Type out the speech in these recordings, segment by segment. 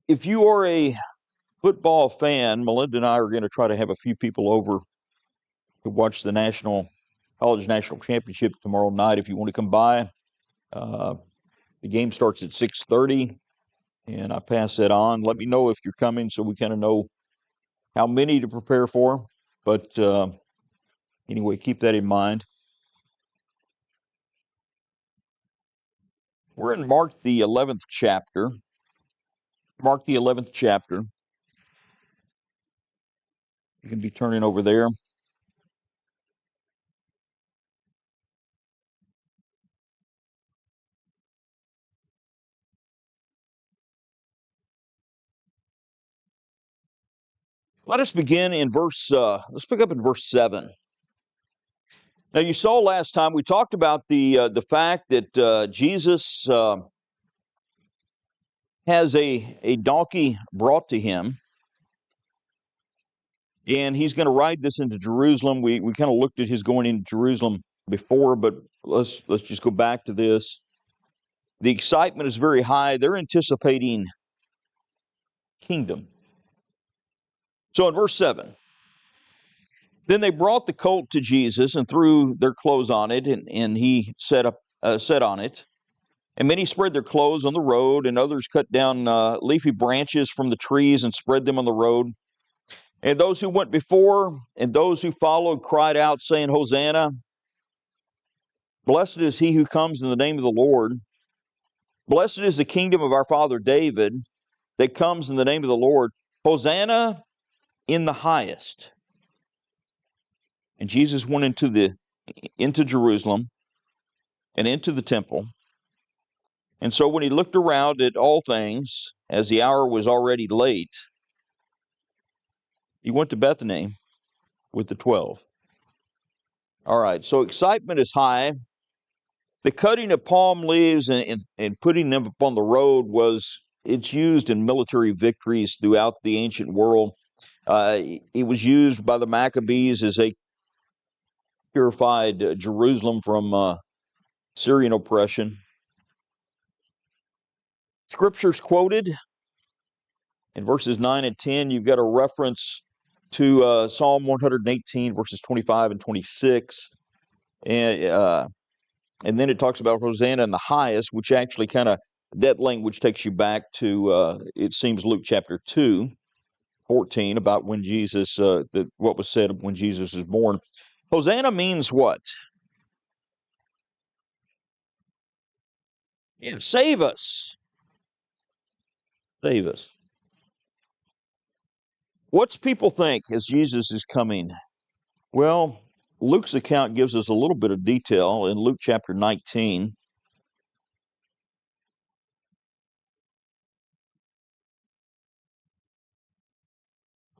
If you are a football fan, Melinda and I are going to try to have a few people over to watch the college national championship tomorrow night. If you want to come by, uh, the game starts at 6:30, and I pass that on. Let me know if you're coming, so we kind of know how many to prepare for. But anyway, keep that in mind. We're in Mark the 11th chapter. Mark the 11th chapter. You can be turning over there. Let us begin in let's pick up in verse 7. Now, you saw last time we talked about the fact that Jesus has a donkey brought to him, and he's going to ride this into Jerusalem. We kind of looked at his going into Jerusalem before, but let's just go back to this. The excitement is very high. They're anticipating kingdom. So in verse 7, then they brought the colt to Jesus and threw their clothes on it, and he sat on it. And many spread their clothes on the road, and others cut down leafy branches from the trees and spread them on the road. And those who went before and those who followed cried out, saying, Hosanna! Blessed is he who comes in the name of the Lord. Blessed is the kingdom of our father David that comes in the name of the Lord. Hosanna in the highest. And Jesus went into Jerusalem and into the temple. And so when he looked around at all things, as the hour was already late, he went to Bethany with the 12. All right, so excitement is high. The cutting of palm leaves and putting them upon the road it's used in military victories throughout the ancient world. It was used by the Maccabees as they purified Jerusalem from Syrian oppression. Scriptures quoted in verses 9 and 10, you've got a reference to Psalm 118, verses 25 and 26. And then it talks about Hosanna in the highest, which actually that language takes you back to, it seems, Luke chapter 2, 14, about when Jesus, what was said when Jesus was born. Hosanna means what? Yeah, save us. Save us. What's people think as Jesus is coming? Well, Luke's account gives us a little bit of detail in Luke chapter 19.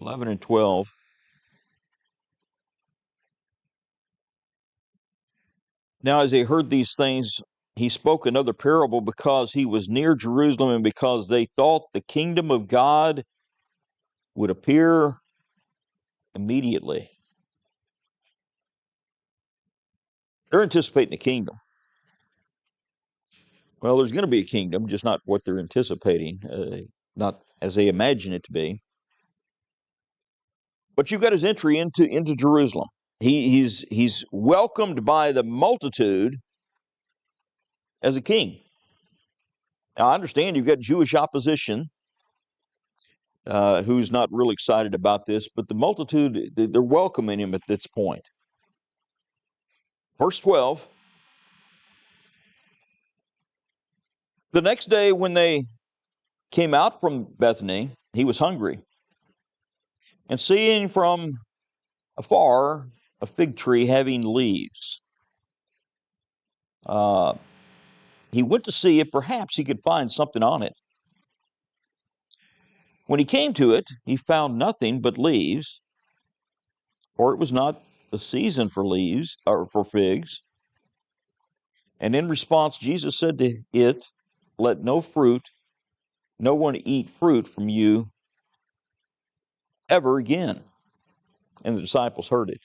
(11 and 12). Now, as they heard these things, he spoke another parable because he was near Jerusalem and because they thought the kingdom of God would appear immediately. They're anticipating a kingdom. Well, there's going to be a kingdom, just not what they're anticipating, not as they imagine it to be. But you've got his entry into Jerusalem. He's welcomed by the multitude as a king. Now, I understand you've got Jewish opposition who's not really excited about this, but the multitude, they're welcoming him at this point. Verse 12, the next day when they came out from Bethany, he was hungry. And seeing from afar a fig tree having leaves, he went to see if perhaps he could find something on it. When he came to it, he found nothing but leaves, for it was not the season for leaves or for figs. And in response, Jesus said to it, let no one eat fruit from you ever again. And the disciples heard it.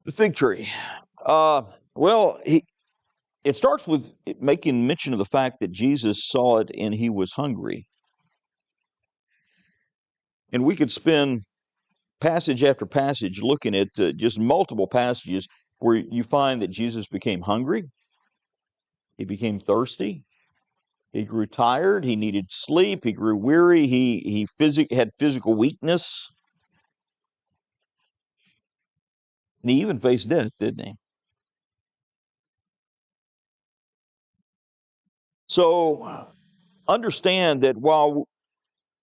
The fig tree. Well, it starts with making mention of the fact that Jesus saw it and he was hungry. And we could spend passage after passage looking at just multiple passages where you find that Jesus became hungry, he became thirsty, he grew tired, he needed sleep, he grew weary, he had physical weakness, and he even faced death, didn't he? So understand that while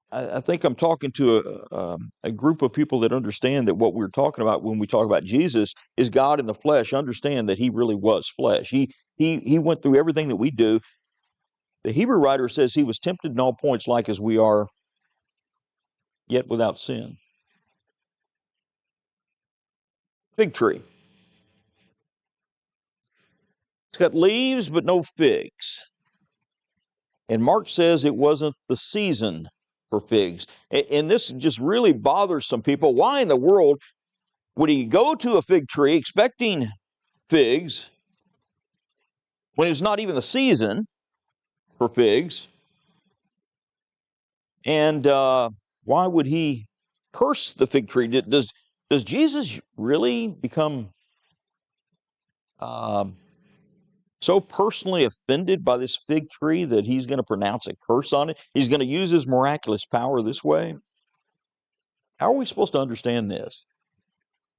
I think I'm talking to a group of people that understand that what we're talking about when we talk about Jesus is God in the flesh. Understand that he really was flesh. He went through everything that we do. The Hebrew writer says he was tempted in all points like as we are, yet without sin. Fig tree. It's got leaves but no figs. And Mark says it wasn't the season for figs. And this just really bothers some people. Why in the world would he go to a fig tree expecting figs when it's not even the season for figs? And why would he curse the fig tree? Does Jesus really become so personally offended by this fig tree that he's going to pronounce a curse on it? He's going to use his miraculous power this way? How are we supposed to understand this?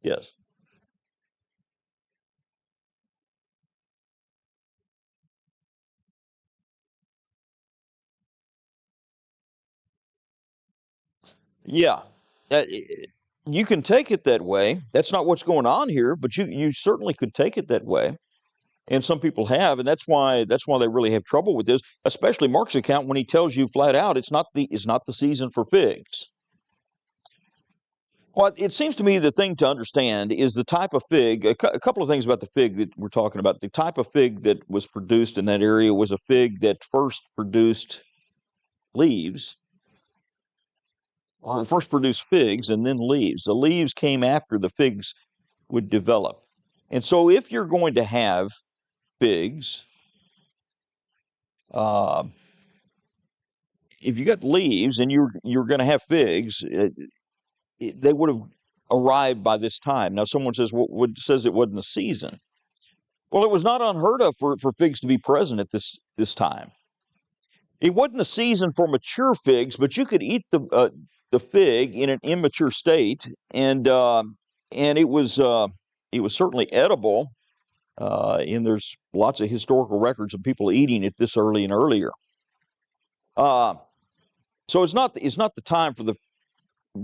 Yes. Yeah. Uh, you can take it that way. That's not what's going on here, but you certainly could take it that way. And some people have, and that's why they really have trouble with this, especially Mark's account when he tells you flat out it's not the season for figs. Well, it seems to me the thing to understand is the type of fig. A couple of things about the fig that we're talking about. The type of fig that was produced in that area was a fig that first produced leaves. Well, it first produced figs and then leaves. The leaves came after the figs would develop. And so, if you're going to have figs, uh, if you got leaves and you're going to have figs, they would have arrived by this time. Now, someone says, what says it wasn't the season? Well, it was not unheard of for figs to be present at this time. It wasn't the season for mature figs, but you could eat the fig in an immature state, and it was certainly edible. And there's lots of historical records of people eating it this early and earlier. Uh, so it's not the time for the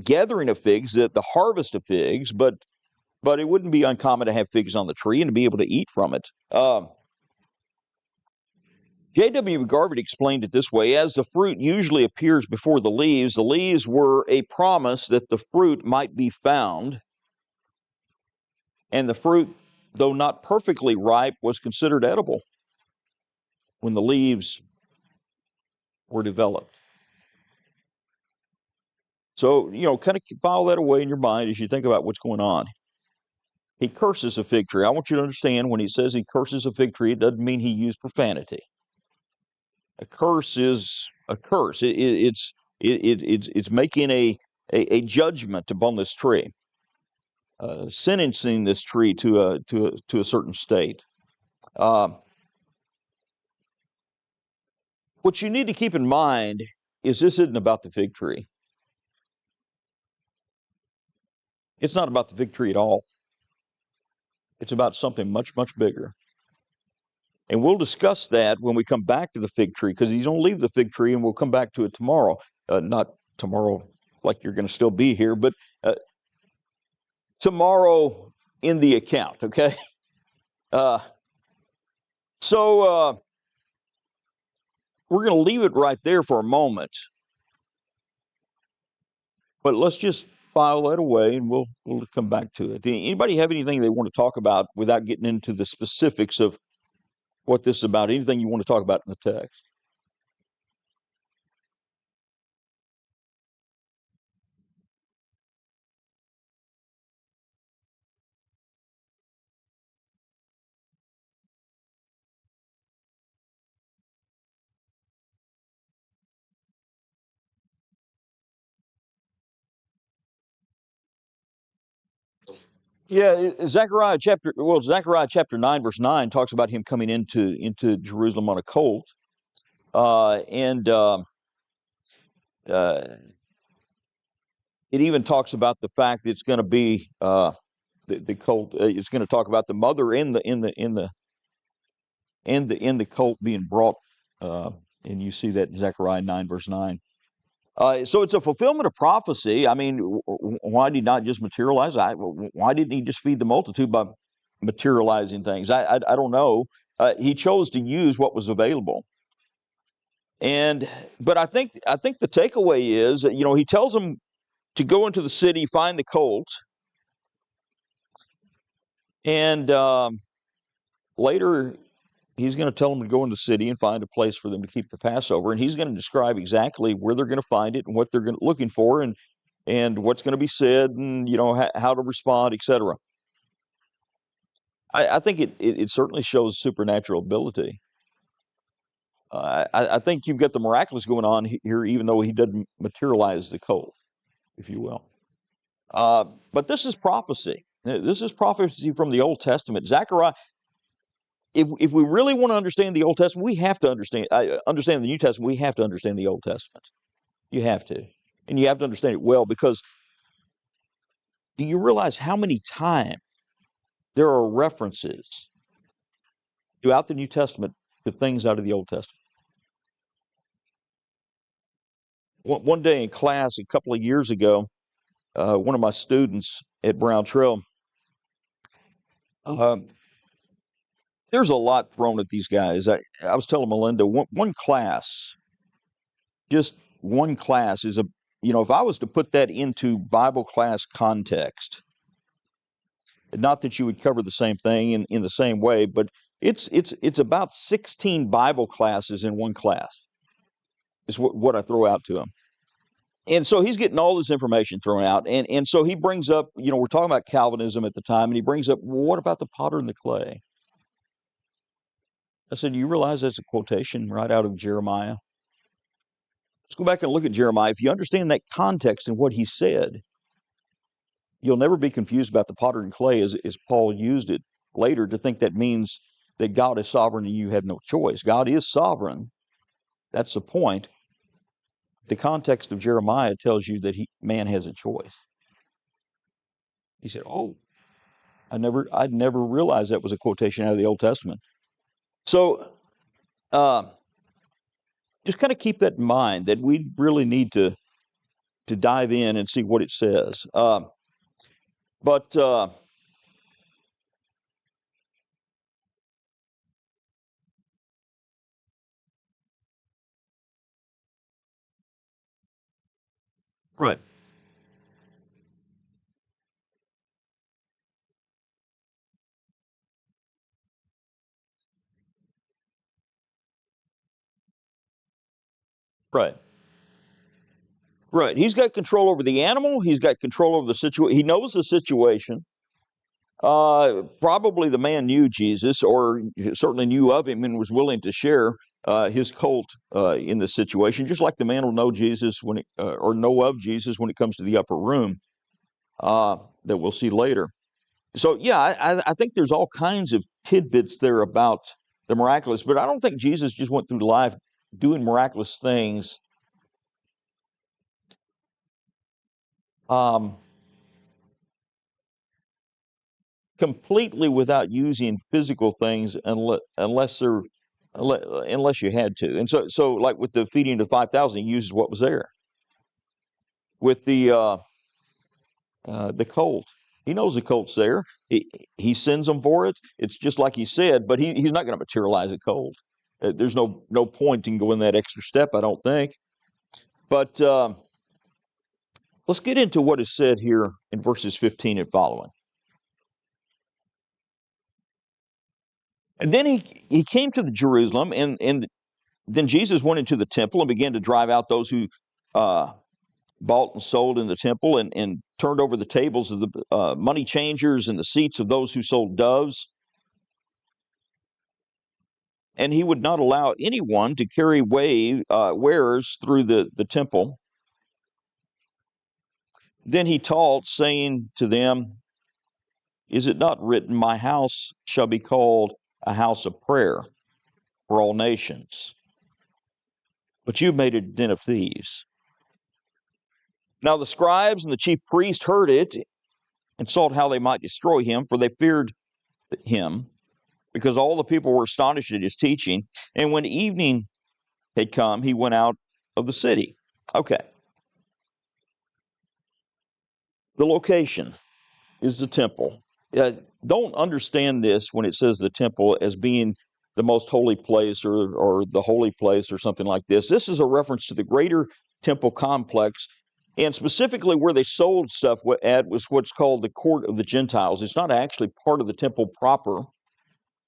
gathering of figs, the harvest of figs, but it wouldn't be uncommon to have figs on the tree and to be able to eat from it. J.W. Garvey explained it this way: as the fruit usually appears before the leaves were a promise that the fruit might be found, and the fruit, though not perfectly ripe, was considered edible when the leaves were developed. So, kind of file that away in your mind as you think about what's going on. He curses a fig tree. I want you to understand when he says he curses a fig tree, it doesn't mean he used profanity. A curse is a curse. It's making a judgment upon this tree, sentencing this tree to a certain state. Uh, what you need to keep in mind is this isn't about the fig tree. It's not about the fig tree at all. It's about something much, much bigger. And we'll discuss that when we come back to the fig tree, because he's going to leave the fig tree and we'll come back to it tomorrow. Not tomorrow like you're going to still be here, but tomorrow in the account, okay? Uh, so we're going to leave it right there for a moment. But let's just file that away and we'll come back to it. Anybody have anything they want to talk about without getting into the specifics of what this is about? Anything you want to talk about in the text? Yeah, Zechariah chapter 9 verse 9 talks about him coming into Jerusalem on a colt, and uh, it even talks about the fact that it's going to be the colt. It's going to talk about the mother in the colt being brought, uh, and you see that in Zechariah 9 verse 9. So it's a fulfillment of prophecy. I mean, why did he not just materialize? Why didn't he just feed the multitude by materializing things? I don't know. He chose to use what was available, and but I think the takeaway is, he tells them to go into the city, find the colt, and later he's going to tell them to go into the city and find a place for them to keep the Passover, and he's going to describe exactly where they're going to find it and what they're looking for, and what's going to be said, and how to respond, etc. I think it certainly shows supernatural ability. I think you've got the miraculous going on here, even though he doesn't materialize the colt, if you will. But this is prophecy. This is prophecy from the Old Testament. Zechariah. If we really want to understand the Old Testament, we have to understand the New Testament. We have to understand the Old Testament. You have to, and you have to understand it well, because do you realize how many times there are references throughout the New Testament to things out of the Old Testament? One day in class a couple of years ago, one of my students at Brown Trail, uh, there's a lot thrown at these guys. I was telling Melinda, one class, just one class is if I was to put that into Bible class context, not that you would cover the same thing in the same way, but it's about 16 Bible classes in one class is what I throw out to him. And so he's getting all this information thrown out. And so he brings up, we're talking about Calvinism at the time, and he brings up, well, what about the potter and the clay? I said, you realize that's a quotation right out of Jeremiah? Let's go back and look at Jeremiah. If you understand that context and what he said, you'll never be confused about the potter and clay as Paul used it later to think that means that God is sovereign and you have no choice. God is sovereign. That's the point. The context of Jeremiah tells you that man has a choice. He said, oh, I'd never realized that was a quotation out of the Old Testament. So just kind of keep that in mind, that we really need to dive in and see what it says. But right, right, right. He's got control over the animal. He's got control over the situation. He knows the situation. Probably the man knew Jesus, or certainly knew of him, and was willing to share his colt in the situation, just like the man will know Jesus or know of Jesus when it comes to the upper room that we'll see later. So yeah, I think there's all kinds of tidbits there about the miraculous, but I don't think Jesus just went through life doing miraculous things um, completely without using physical things unless you had to. And so like with the feeding of the 5,000, he uses what was there. With the colt, he knows the colt's there. He sends them for it. It's just like he said, but he's not going to materialize a colt. There's no point in going that extra step, I don't think. But let's get into what is said here in verses 15 and following. And then he came to the Jerusalem, and then Jesus went into the temple and began to drive out those who bought and sold in the temple, and turned over the tables of the money changers and the seats of those who sold doves. And he would not allow anyone to carry wares through the temple. Then he taught, saying to them, Is it not written, my house shall be called a house of prayer for all nations? But you've made it a den of thieves. Now the scribes and the chief priests heard it and sought how they might destroy him, for they feared him, because all the people were astonished at his teaching. And when evening had come, he went out of the city. Okay. The location is the temple. Don't understand this when it says the temple as being the most holy place or the holy place or something like this. This is a reference to the greater temple complex, and specifically where they sold stuff at was what's called the court of the Gentiles. It's not actually part of the temple proper,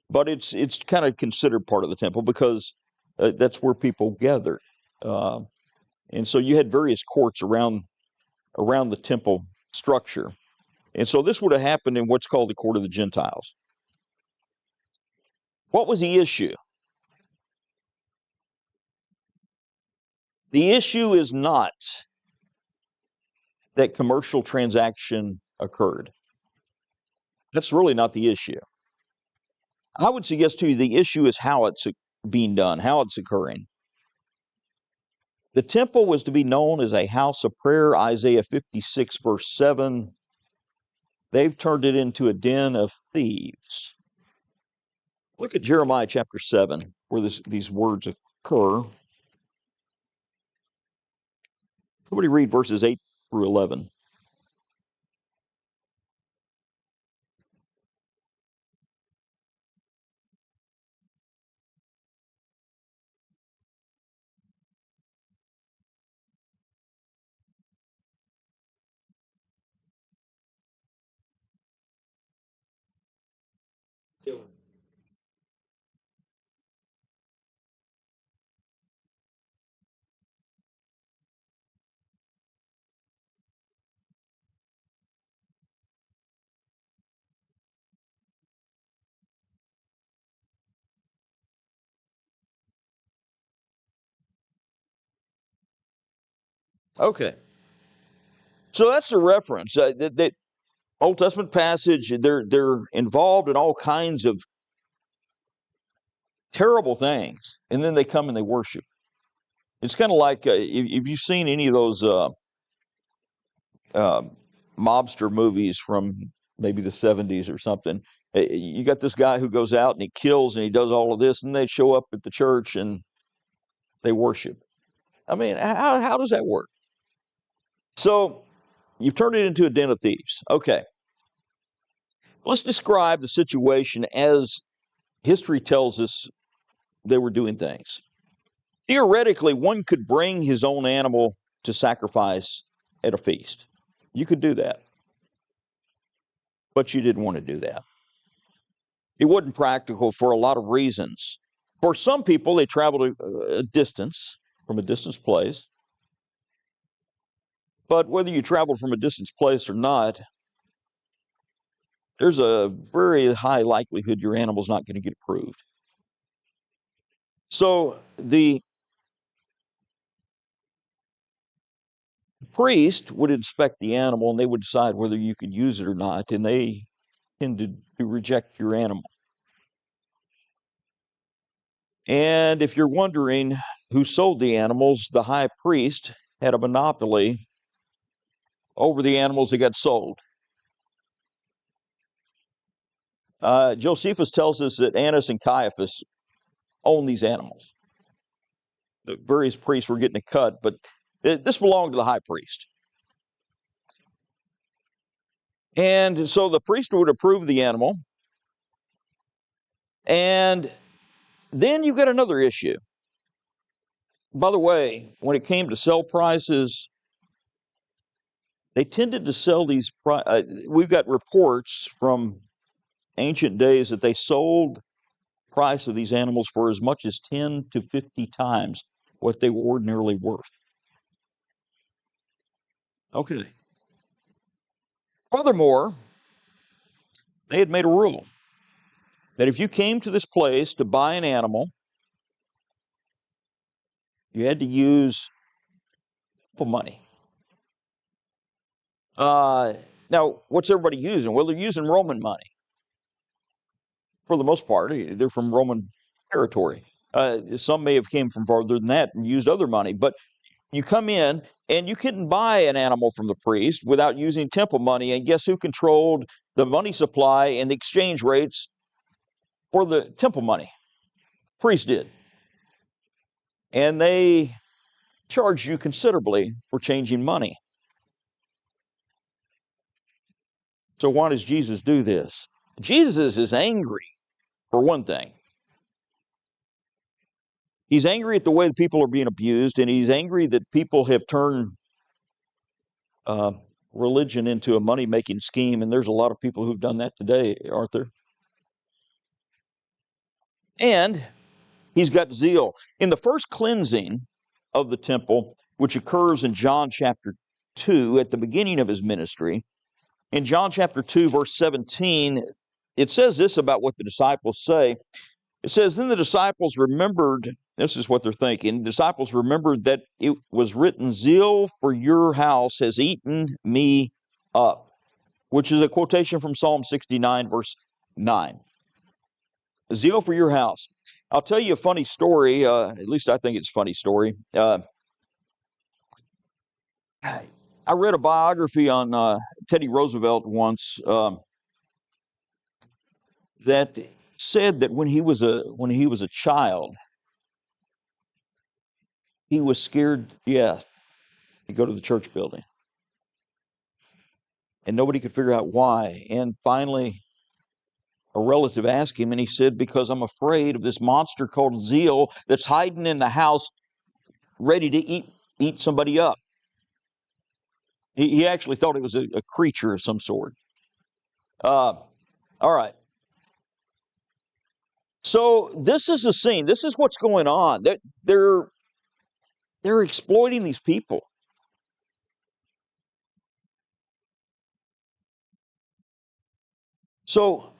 but it's kind of considered part of the temple because that's where people gathered. And so you had various courts around the temple structure. And so this would have happened in what's called the court of the Gentiles. What was the issue? The issue is not that commercial transaction occurred. That's really not the issue. I would suggest to you the issue is how it's being done, how it's occurring. The temple was to be known as a house of prayer, Isaiah 56, verse 7. They've turned it into a den of thieves. Look at Jeremiah chapter 7, where these words occur. Somebody read verses 8 through 11. Okay. So that's the reference. That Old Testament passage, they're involved in all kinds of terrible things, and then they come and they worship. It's kind of like if you've seen any of those uh, mobster movies from maybe the 70s or something. You got this guy who goes out and he kills and he does all of this, and they show up at the church and they worship. I mean, how does that work? So you've turned it into a den of thieves. Okay. Let's describe the situation as history tells us they were doing things. Theoretically, one could bring his own animal to sacrifice at a feast. You could do that. But you didn't want to do that. It wasn't practical for a lot of reasons. For some people, they traveled a distance from a distant place. But whether you travel from a distant place or not, there's a very high likelihood your animal's not going to get approved. So the priest would inspect the animal and they would decide whether you could use it or not, and they tended to reject your animal. And if you're wondering who sold the animals, the high priest had a monopoly over the animals that got sold. Josephus tells us that Annas and Caiaphas owned these animals. The various priests were getting a cut, but this belonged to the high priest. And so the priest would approve the animal. And then you've got another issue. By the way, when it came to sell prices, they tended to sell these. We've got reports from ancient days that they sold the price of these animals for as much as 10 to 50 times what they were ordinarily worth. Okay. Furthermore, they had made a rule that if you came to this place to buy an animal, you had to use money. Now, what's everybody using? Well, they're using Roman money for the most part. They're from Roman territory. Some may have came from farther than that and used other money, but you come in and you couldn't buy an animal from the priest without using temple money. And guess who controlled the money supply and the exchange rates for the temple money? Priests did. And they charged you considerably for changing money. So why does Jesus do this? Jesus is angry, for one thing. He's angry at the way the people are being abused, and he's angry that people have turned religion into a money-making scheme, and there's a lot of people who've done that today, aren't there? And he's got zeal. In the first cleansing of the temple, which occurs in John chapter 2, at the beginning of his ministry, in John chapter 2, verse 17, it says this about what the disciples say. It says, then the disciples remembered, this is what they're thinking, the disciples remembered that it was written, zeal for your house has eaten me up, which is a quotation from Psalm 69, verse 9. Zeal for your house. I'll tell you a funny story, at least I think it's a funny story. I read a biography on Teddy Roosevelt once that said that when he was a child, he was scared to death to go to the church building, and nobody could figure out why. And finally, a relative asked him, and he said, "Because I'm afraid of this monster called zeal that's hiding in the house, ready to eat somebody up." He actually thought it was a creature of some sort. All right. So this is the scene. This is what's going on. They're exploiting these people. So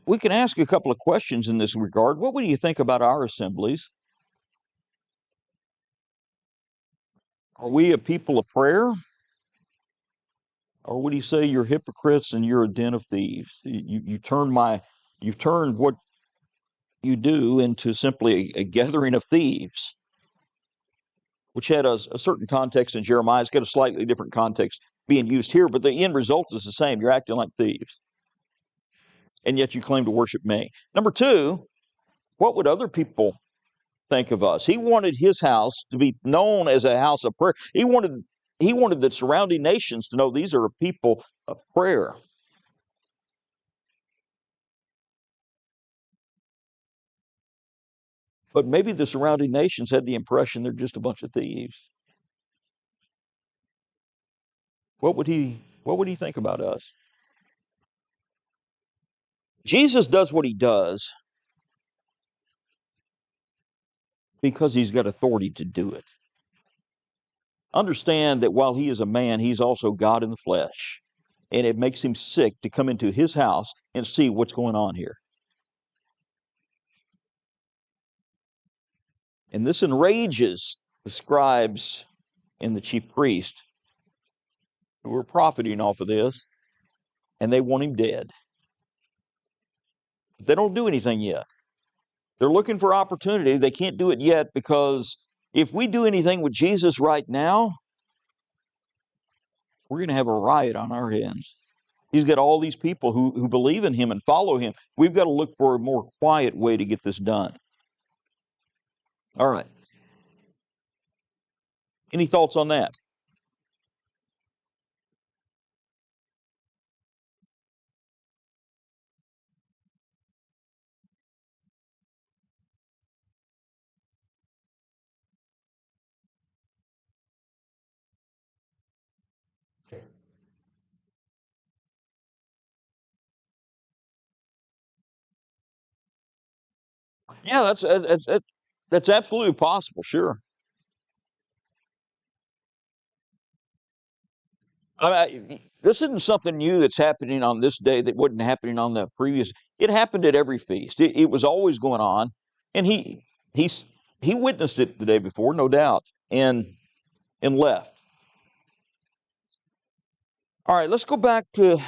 we can ask a couple of questions in this regard. What would you think about our assemblies? Are we a people of prayer? Or would he say you're hypocrites and you're a den of thieves? You've turned what you do into simply a gathering of thieves, which had a certain context in Jeremiah. It's got a slightly different context being used here, but the end result is the same. You're acting like thieves, and yet you claim to worship me. Number two, what would other people think of us? He wanted his house to be known as a house of prayer. He wanted the surrounding nations to know these are a people of prayer. But maybe the surrounding nations had the impression they're just a bunch of thieves. What would he think about us? Jesus does what he does because he's got authority to do it. Understand that while he is a man, he's also God in the flesh. And it makes him sick to come into his house and see what's going on here. And this enrages the scribes and the chief priest who are profiting off of this, and they want him dead. But they don't do anything yet. They're looking for opportunity. They can't do it yet because if we do anything with Jesus right now, we're going to have a riot on our hands. He's got all these people who believe in him and follow him. We've got to look for a more quiet way to get this done. All right. Any thoughts on that? Yeah, that's absolutely possible. Sure. This isn't something new that's happening on this day that wasn't happening on the previous. It happened at every feast. It was always going on, and he's he witnessed it the day before, no doubt, and left. All right, let's go back to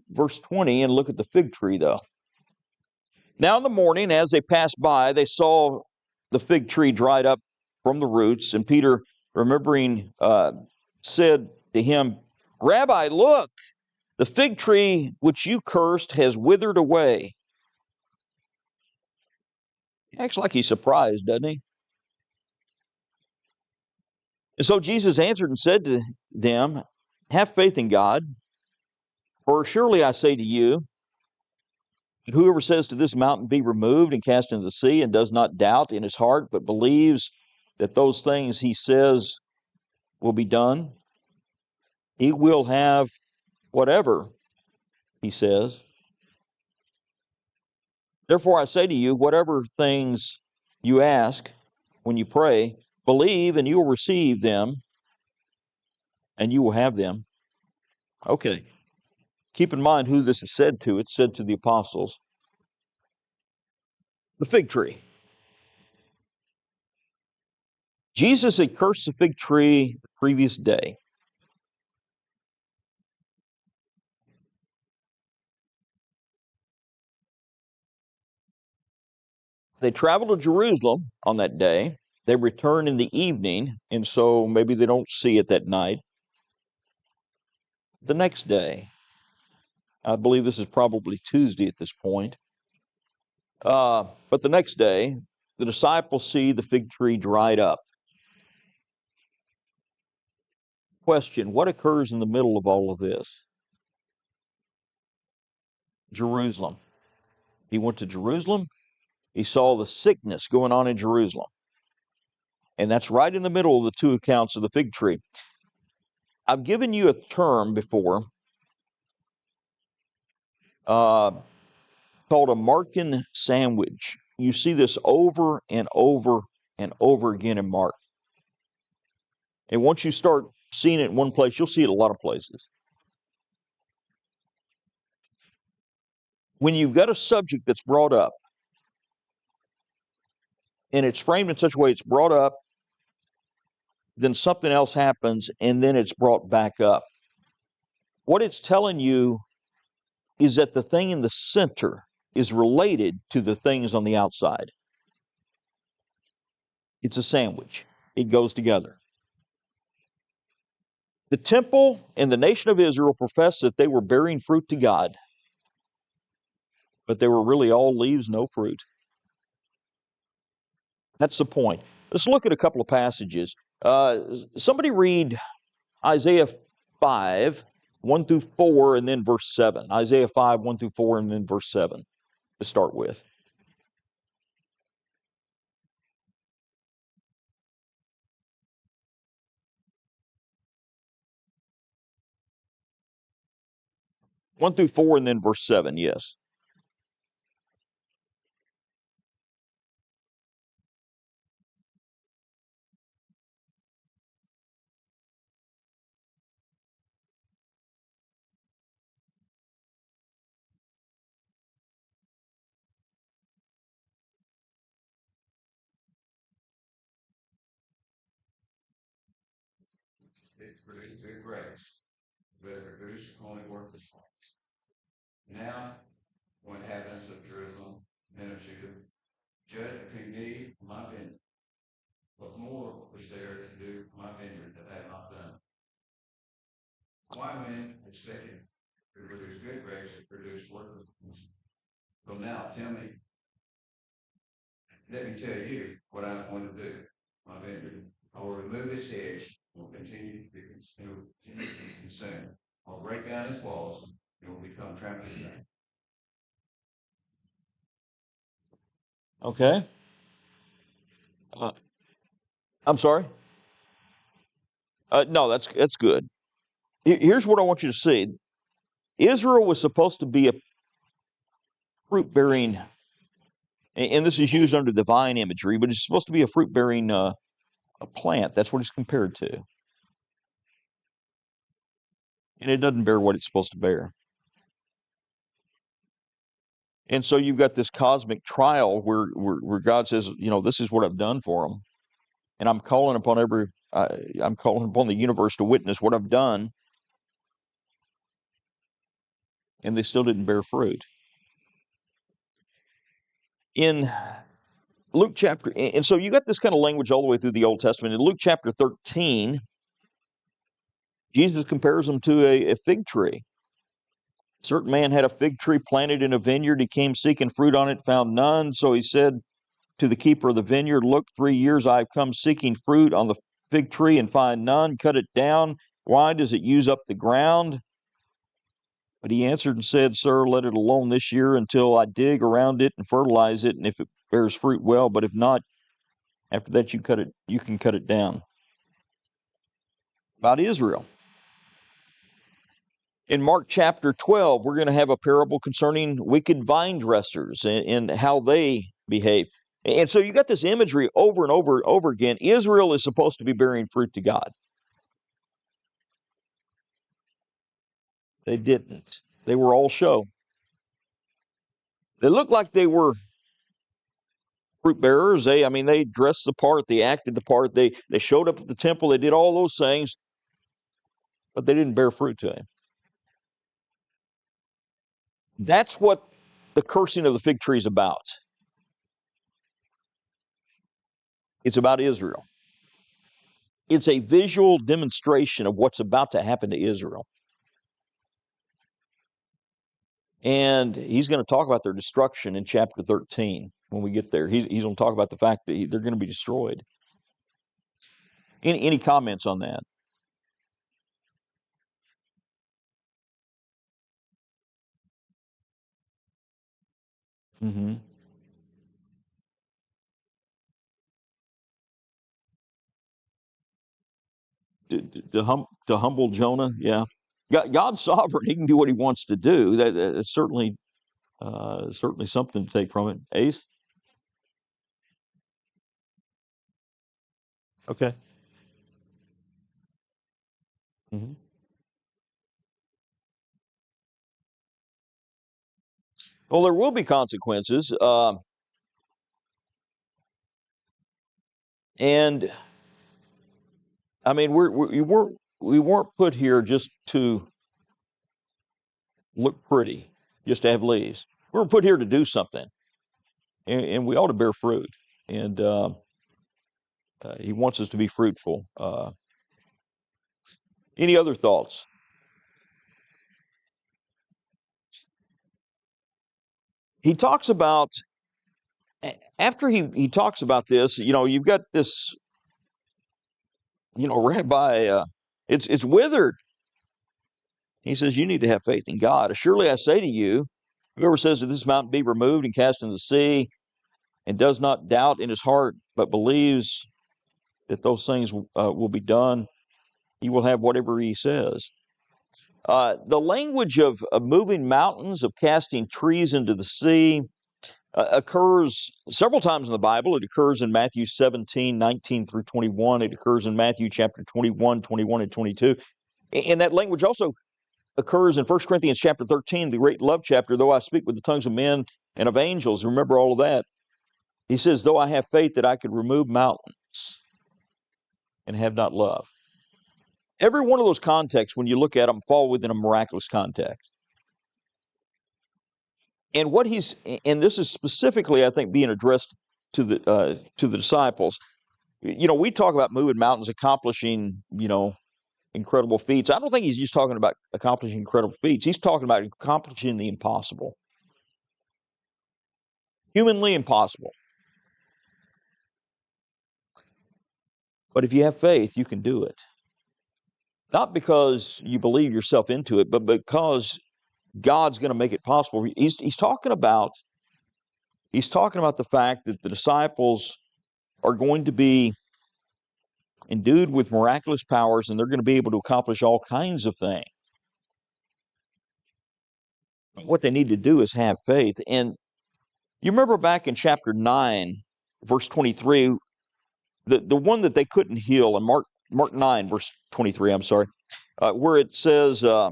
verse 20 and look at the fig tree, though. Now in the morning, as they passed by, they saw the fig tree dried up from the roots. And Peter, remembering, said to him, Rabbi, look, the fig tree which you cursed has withered away. He acts like he's surprised, doesn't he? And so Jesus answered and said to them, have faith in God, for surely I say to you, whoever says to this mountain, be removed and cast into the sea, and does not doubt in his heart, but believes that those things he says will be done, he will have whatever he says. Therefore I say to you, whatever things you ask when you pray, believe and you will receive them, and you will have them. Okay. Keep in mind who this is said to. It's said to the apostles. The fig tree. Jesus had cursed the fig tree the previous day. They traveled to Jerusalem on that day. They return in the evening, and so maybe they don't see it that night. The next day, I believe this is probably Tuesday at this point, but the next day, the disciples see the fig tree dried up. Question, what occurs in the middle of all of this? Jerusalem. He went to Jerusalem. He saw the sickness going on in Jerusalem. And that's right in the middle of the two accounts of the fig tree. I've given you a term before called a Markan sandwich. You see this over and over and over again in Mark. And once you start seeing it in one place, you'll see it a lot of places. When you've got a subject that's brought up, and it's framed in such a way it's brought up, then something else happens, and then it's brought back up. What it's telling you is that the thing in the center is related to the things on the outside. It's a sandwich. It goes together. The temple and the nation of Israel professed that they were bearing fruit to God, but they were really all leaves, no fruit. That's the point. Let's look at a couple of passages. Somebody read Isaiah 5, 1 through 4, and then verse 7. Isaiah 5, 1 through 4, and then verse 7 to start with. One through 4, and then verse 7, yes. It produced good grapes, but it produced only worthless ones. Now, when inhabitants of Jerusalem and of Judah judge between me and my vineyard, what more was there to do for my vineyard that I have not done? Why, when expected to produce good grapes, it produced worthless ones? So now, let me tell you what I'm going to do. My vineyard, I will remove its hedge, will continue to be consumed. I'll break down its walls, and it will become trampled ground. Okay. I'm sorry? No, that's good. Here's what I want you to see. Israel was supposed to be a fruit-bearing, and this is used under divine imagery, but it's supposed to be a fruit-bearing a plant. That's what it's compared to. And it doesn't bear what it's supposed to bear. And so you've got this cosmic trial where God says, this is what I've done for them, and I'm calling upon the universe to witness what I've done. and they still didn't bear fruit. In Luke chapter, and so you got this kind of language all the way through the Old Testament. In Luke chapter 13, Jesus compares them to a fig tree. A certain man had a fig tree planted in a vineyard. He came seeking fruit on it, found none. So he said to the keeper of the vineyard, "Look, 3 years I have come seeking fruit on the fig tree and find none. Cut it down. Why does it use up the ground?" But he answered and said, "Sir, let it alone this year until I dig around it and fertilize it, and if it bears fruit, well, but if not, after that you can cut it down." About Israel. In Mark chapter 12, we're going to have a parable concerning wicked vine dressers and how they behave. And so you got this imagery over and over and over again. Israel is supposed to be bearing fruit to God. They didn't. They were all show. They looked like they were fruit bearers. They dressed the part, they acted the part, they showed up at the temple, they did all those things, but they didn't bear fruit to him. That's what the cursing of the fig tree is about. It's about Israel. It's a visual demonstration of what's about to happen to Israel. And he's going to talk about their destruction in chapter 13 when we get there. He's going to talk about the fact that they're going to be destroyed. Any comments on that? Mm-hmm. To humble Jonah, yeah. God's sovereign; He can do what He wants to do. That's certainly something to take from it. Ace, okay. Mm-hmm. Well, there will be consequences, and we weren't put here just to look pretty, just to have leaves. We were put here to do something, and we ought to bear fruit. And He wants us to be fruitful. Any other thoughts? He talks about after he talks about this. You've got this. Rabbi, it's withered. He says you need to have faith in God. Surely I say to you, whoever says that this mountain be removed and cast into the sea, and does not doubt in his heart, but believes that those things will be done, he will have whatever he says. The language of moving mountains, of casting trees into the sea, occurs several times in the Bible. It occurs in Matthew 17:19 through 21. It occurs in Matthew chapter 21, 21, and 22. And that language also occurs in 1 Corinthians chapter 13, the great love chapter. Though I speak with the tongues of men and of angels, remember all of that. He says, though I have faith that I could remove mountains and have not love. Every one of those contexts, when you look at them, fall within a miraculous context. And this is specifically, I think, being addressed to the disciples. We talk about moving mountains, accomplishing, incredible feats. I don't think he's just talking about accomplishing incredible feats. He's talking about accomplishing the impossible, humanly impossible. But if you have faith, you can do it. Not because you believe yourself into it, but because God's going to make it possible. He's talking about the fact that the disciples are going to be endued with miraculous powers, and they're going to be able to accomplish all kinds of things. What they need to do is have faith. And you remember back in chapter 9, verse 23, the one that they couldn't heal in Mark 9, verse 23, I'm sorry, where it says, uh,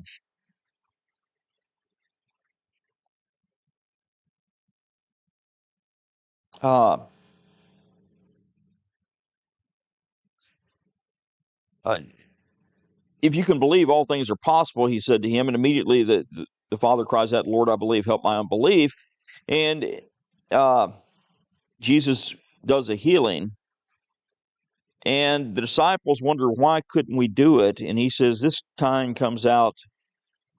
if you can believe, all things are possible, he said to him, and immediately the father cries out, Lord, I believe, help my unbelief. And Jesus does a healing. And the disciples wonder, why couldn't we do it? And he says, this kind comes out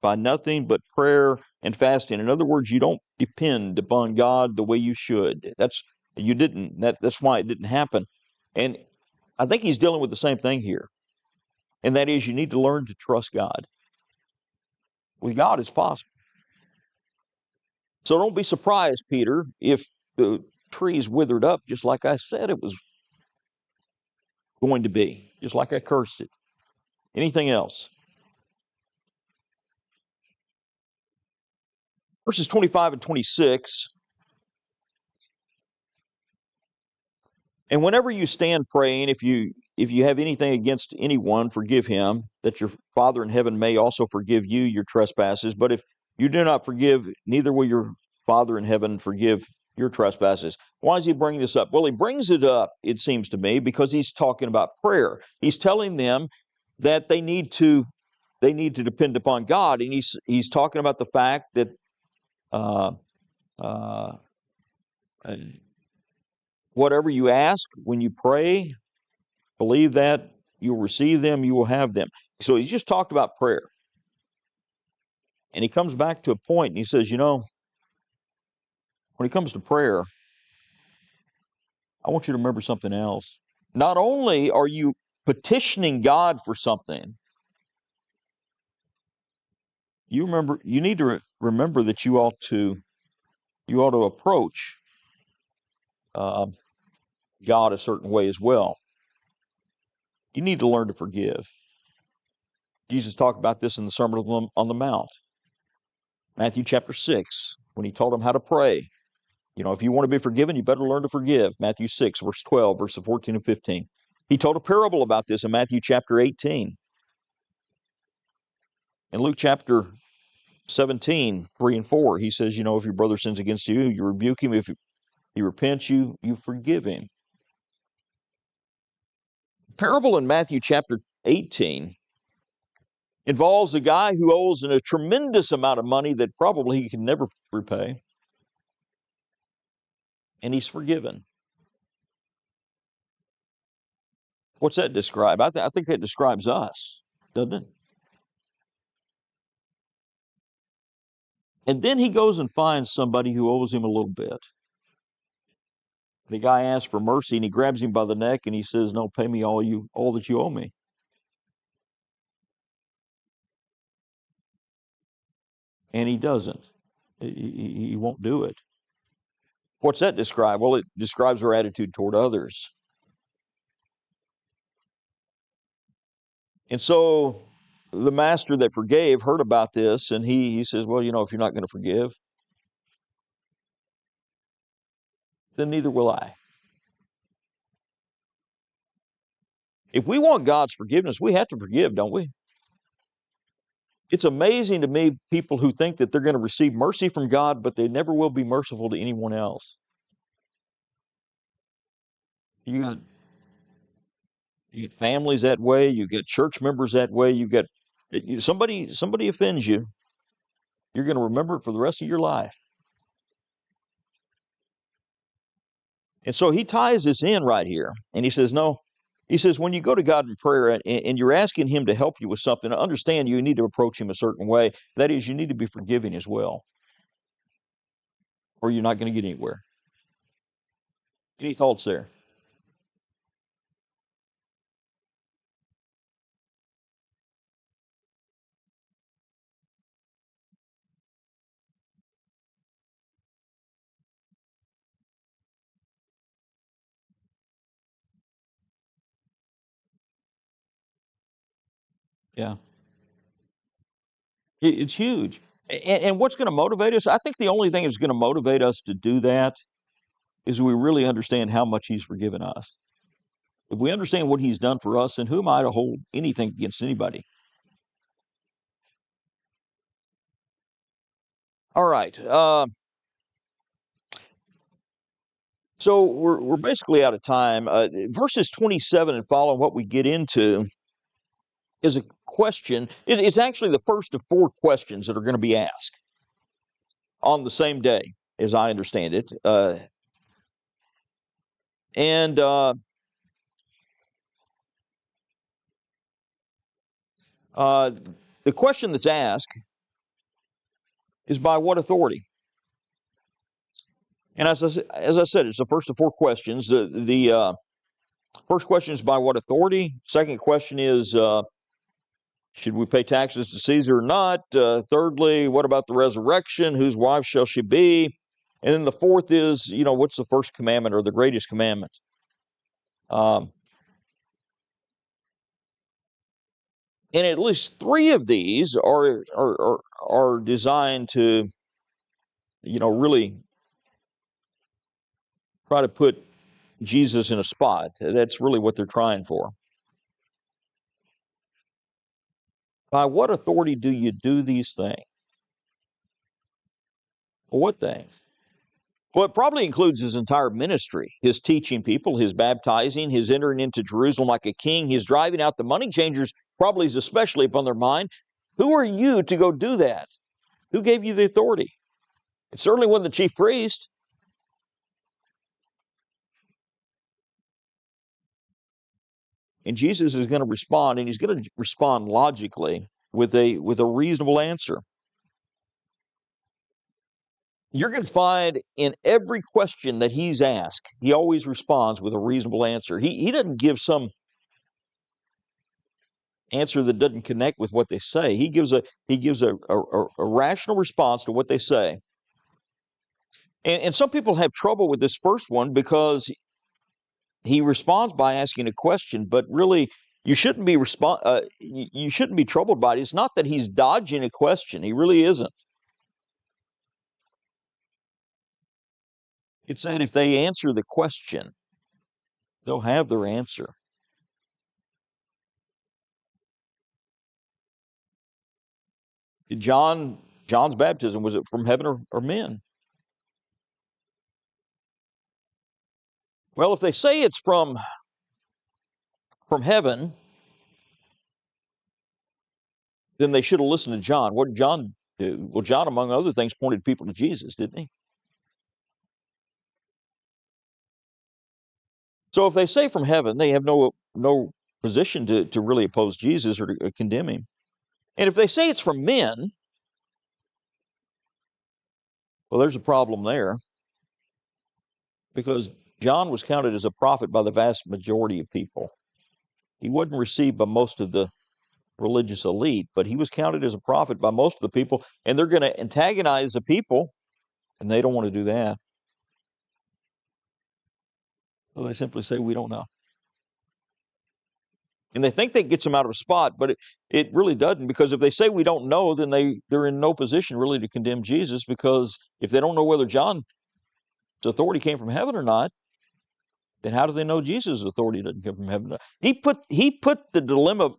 by nothing but prayer and fasting. In other words, you don't depend upon God the way you should. That's why it didn't happen. And I think he's dealing with the same thing here. And that is, you need to learn to trust God. With God, it's possible. So don't be surprised, Peter, if the tree's withered up just like I said it was going to be, just like I cursed it. Anything else? Verses 25 and 26. And whenever you stand praying, if you have anything against anyone, forgive him, that your Father in heaven may also forgive you your trespasses. But if you do not forgive, neither will your Father in heaven forgive your trespasses. Why does he bring this up? Well, he brings it up, it seems to me, because he's talking about prayer. He's telling them that they need to depend upon God, and he's talking about the fact that whatever you ask when you pray, believe that you'll receive them, you will have them. So he's just talked about prayer. And he comes back to a point and he says, when it comes to prayer, I want you to remember something else. Not only are you petitioning God for something, you need to remember that you ought to approach God a certain way as well. You need to learn to forgive. Jesus talked about this in the Sermon on the Mount, Matthew chapter 6, when he told them how to pray. If you want to be forgiven, you better learn to forgive. Matthew 6, verse 12, verses 14 and 15. He told a parable about this in Matthew chapter 18. In Luke chapter 17, 3 and 4, he says, if your brother sins against you, you rebuke him. If he repents, you forgive him. The parable in Matthew chapter 18 involves a guy who owes a tremendous amount of money that probably he can never repay. And he's forgiven. What's that describe? I think that describes us, doesn't it? And then he goes and finds somebody who owes him a little bit. The guy asks for mercy, and he grabs him by the neck, and he says, no, pay me all that you owe me. And he doesn't. He won't do it. What's that describe? Well, it describes our attitude toward others. And so the master that forgave heard about this, and he says, well, if you're not going to forgive, then neither will I. If we want God's forgiveness, we have to forgive, don't we? It's amazing to me, people who think that they're going to receive mercy from God, but they never will be merciful to anyone else. You get families that way. You get church members that way. Somebody offends you, you're going to remember it for the rest of your life. And so he ties this in right here, and he says, no. He says, when you go to God in prayer and you're asking him to help you with something, understand you need to approach him a certain way. That is, you need to be forgiving as well, or you're not going to get anywhere. Any thoughts there? Yeah. It's huge. And what's going to motivate us? I think the only thing that's going to motivate us to do that is we really understand how much he's forgiven us. If we understand what he's done for us, then who am I to hold anything against anybody? All right. So we're basically out of time. Verses 27 and following, what we get into is a question. It's actually the first of 4 questions that are going to be asked. on the same day, as I understand it. And the question that's asked is by what authority? And as I said, it's the first of four questions. The first question is by what authority? Second question is, should we pay taxes to Caesar or not? Thirdly, what about the resurrection? Whose wife shall she be? And then the fourth is, what's the first commandment or the greatest commandment? And at least three of these are designed to, really try to put Jesus in a spot. That's really what they're trying for. By what authority do you do these things? What things? Well, it probably includes his entire ministry, his teaching people, his baptizing, his entering into Jerusalem like a king, his driving out the money changers, probably is especially upon their mind. Who are you to go do that? Who gave you the authority? It certainly wasn't the chief priest. And Jesus is going to respond, and he's going to respond logically with a reasonable answer. You're going to find in every question that he's asked, he always responds with a reasonable answer. He doesn't give some answer that doesn't connect with what they say. He gives a rational response to what they say. And some people have trouble with this first one because he responds by asking a question, but really you shouldn't be you shouldn't be troubled by it. It's not that he's dodging a question. He really isn't. It's that if they answer the question, they'll have their answer. John's baptism, was it from heaven or men? Well, if they say it's from heaven, then they should have listened to John. What did John do? Well, John, among other things, pointed people to Jesus, didn't he? So if they say from heaven, they have no position to really oppose Jesus or to condemn him. And if they say it's from men, well, there's a problem there, because John was counted as a prophet by the vast majority of people. He wasn't received by most of the religious elite, but he was counted as a prophet by most of the people, and they're going to antagonize the people, and they don't want to do that. So they simply say, we don't know. And they think that gets them out of a spot, but it really doesn't, because if they say we don't know, then they're in no position really to condemn Jesus, because if they don't know whether John's authority came from heaven or not, then how do they know Jesus' authority doesn't come from heaven? He put the dilemma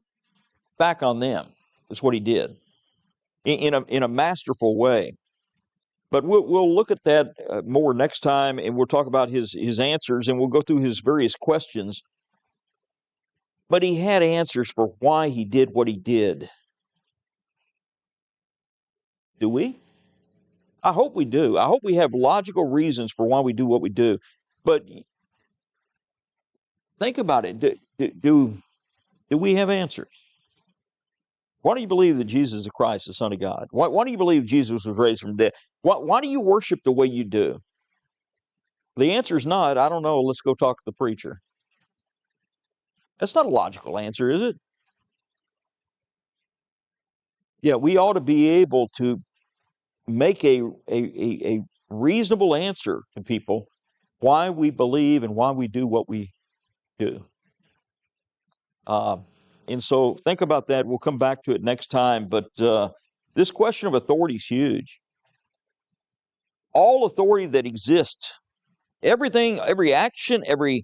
back on them. That's what he did in a masterful way. But we'll look at that more next time, and we'll talk about his answers, and we'll go through his various questions. But he had answers for why he did what he did. Do we? I hope we do. I hope we have logical reasons for why we do what we do. But think about it. Do we have answers? Why do you believe that Jesus is the Christ, the Son of God? Why do you believe Jesus was raised from death? Why do you worship the way you do? The answer is not, I don't know, let's go talk to the preacher. That's not a logical answer, is it? Yeah, we ought to be able to make a reasonable answer to people why we believe and why we do what we do. And so think about that. We'll come back to it next time. But this question of authority is huge. All authority that exists, everything, every action, every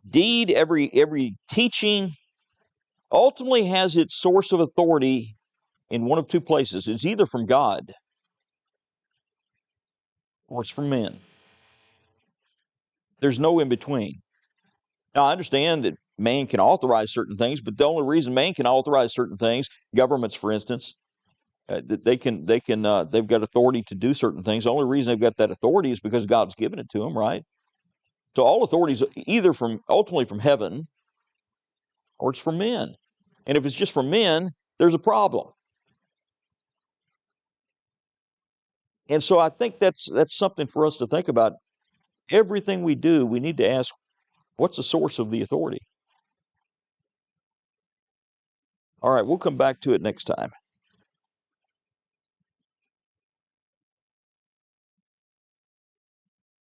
deed, every teaching, ultimately has its source of authority in one of two places. It's either from God or it's from men. There's no in between. Now, I understand that man can authorize certain things, but the only reason man can authorize certain things, governments, for instance, They've got authority to do certain things. The only reason they've got that authority is because God's given it to them, right? So all authority is either ultimately from heaven, or it's from men. And if it's just from men, there's a problem. And so I think that's something for us to think about. Everything we do, we need to ask, what's the source of the authority? All right, we'll come back to it next time.